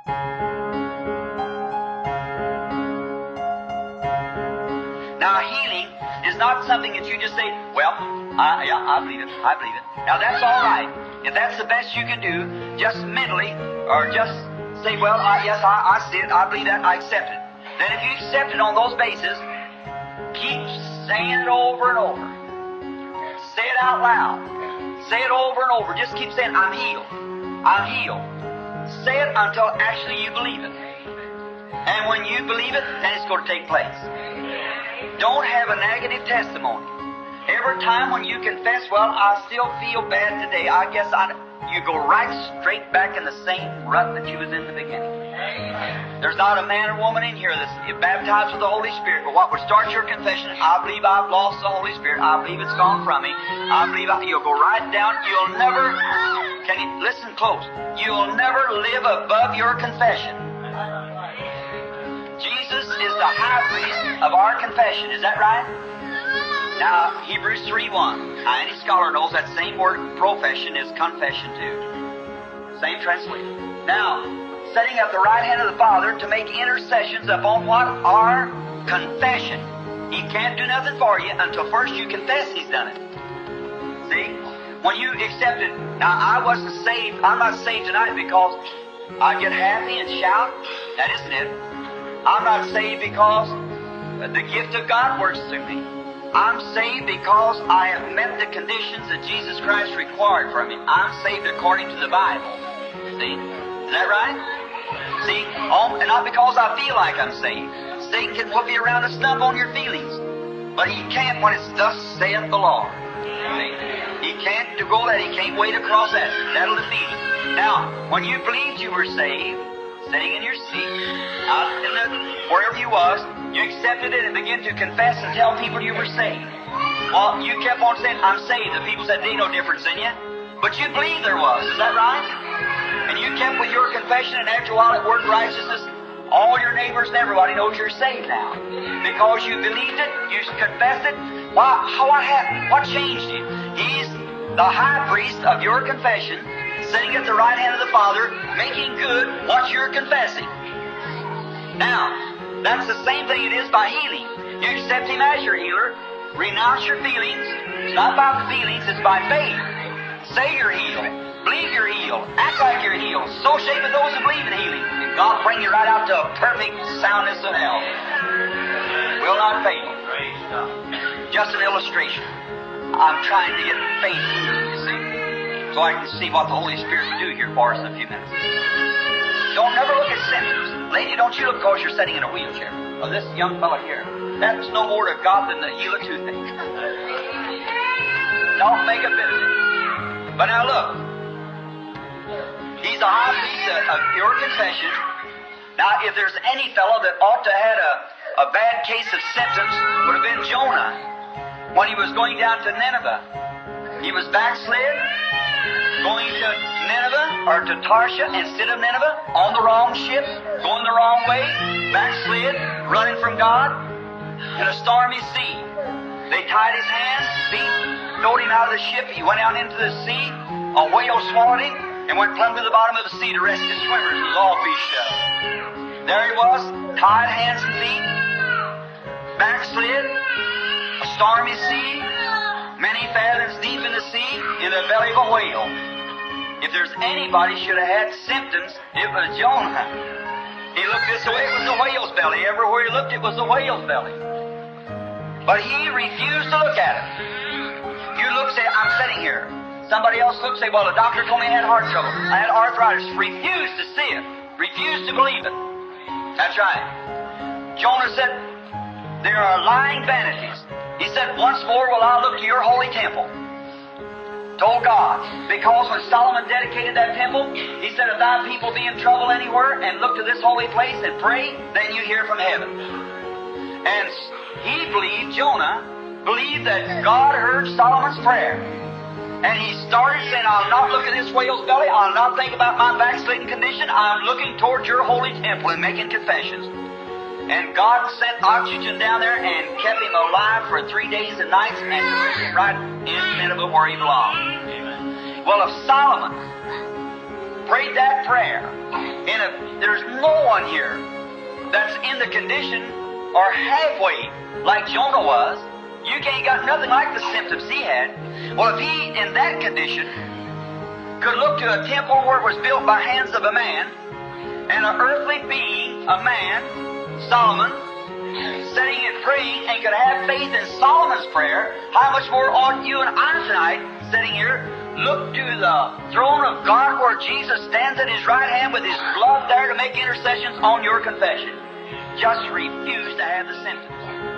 Now, healing is not something that you just say, well, yeah, I believe it, I believe it. Now, that's all right. If that's the best you can do, just mentally, or just say, well, yes, I see it, I believe that, I accept it. Then if you accept it on those bases, keep saying it over and over. Say it out loud. Say it over and over. Just keep saying, I'm healed. I'm healed. Say it until actually you believe it. And when you believe it, then it's going to take place. Don't have a negative testimony. Every time when you confess, well, I still feel bad today, I guess you go right straight back in the same rut that you was in the beginning. There's not a man or woman in here that's baptized with the Holy Spirit, but what would start your confession, I believe I've lost the Holy Spirit, I believe it's gone from me, I believe you'll go right down, you'll never, can you listen close, you'll never live above your confession. Jesus is the high priest of our confession, is that right? Now, Hebrews 3:1. Any scholar knows that same word, profession, is confession too. Same translation. Now, setting at the right hand of the Father to make intercessions upon what? Our confession. He can't do nothing for you until first you confess He's done it. See? When you accept it, now I wasn't saved, I'm not saved tonight because I get happy and shout. That isn't it. I'm not saved because the gift of God works through me. I'm saved because I have met the conditions that Jesus Christ required for me. I'm saved according to the Bible. See? Is that right? See? And not because I feel like I'm saved. Satan can whoop you around and stump on your feelings. But he can't when it's thus saith the Lord. See? He can't go that. He can't wait across that. That'll defeat him. Now, when you believed you were saved, sitting in your seat, out in wherever you was, you accepted it and began to confess and tell people you were saved. Well, you kept on saying, I'm saved. The people said, there ain't no difference in you. But you believed there was. Is that right? And you kept with your confession, and after a while it worked righteousness. All your neighbors and everybody knows you're saved now. Because you believed it, you confessed it. What happened? What changed you? He's the high priest of your confession, sitting at the right hand of the Father, making good what you're confessing. Now, that's the same thing it is by healing. You accept Him as your healer, renounce your feelings. It's not about the feelings, it's by faith. Say you're healed. Believe you're healed. Act like you're healed. Associate with those who believe in healing. And God will bring you right out to a perfect soundness of health. Will not fail. Just an illustration. I'm trying to get faith here, you see, so I can see what the Holy Spirit will do here for us in a few minutes. Don't never look at symptoms. Lady, don't you look because you're sitting in a wheelchair. Oh, this young fellow here, that's no more to God than the heel of toothache. Don't make a bit of it. But now look, He's a high priest of your confession. Now, if there's any fellow that ought to have had a bad case of symptoms, would have been Jonah. When he was going down to Nineveh, he was backslid, going to Nineveh, or to Tarshish instead of Nineveh, on the wrong ship, going the wrong way, backslid, running from God, in a stormy sea. They tied his hands, feet, throwed him out of the ship, he went out into the sea, a whale swallowed him, and went plumb to the bottom of the sea to rescue swimmers. It was all fished up. There he was, tied hands and feet, backslid, a stormy sea, many fathoms deep in the sea, in the belly of a whale. If there's anybody should have had symptoms, it was Jonah. He looked this way, it was the whale's belly. Everywhere he looked, it was the whale's belly. But he refused to look at it. You look, say, I'm sitting here. Somebody else looks, say, well, the doctor told me I had heart trouble. I had arthritis. Refused to see it. Refused to believe it. That's right. Jonah said, there are lying vanities. He said, once more will I look to your holy temple. Told God. Because when Solomon dedicated that temple, he said, if thy people be in trouble anywhere and look to this holy place and pray, then you hear from heaven. And he believed, Jonah, believed that God heard Solomon's prayer. And he started saying, I'll not look at this whale's belly, I'll not think about my backslidden condition, I'm looking towards your holy temple and making confessions. And God sent oxygen down there and kept him alive for 3 days and nights and put him right in Nineveh where he belonged. Well, if Solomon prayed that prayer, and if there's no one here that's in the condition or halfway like Jonah was, you ain't got nothing like the symptoms he had. Well, if he, in that condition, could look to a temple where it was built by hands of a man, and an earthly being, a man, Solomon, sitting and praying, and could have faith in Solomon's prayer, how much more ought you and I tonight, sitting here, look to the throne of God where Jesus stands at His right hand with His blood there to make intercessions on your confession. Just refuse to have the symptoms.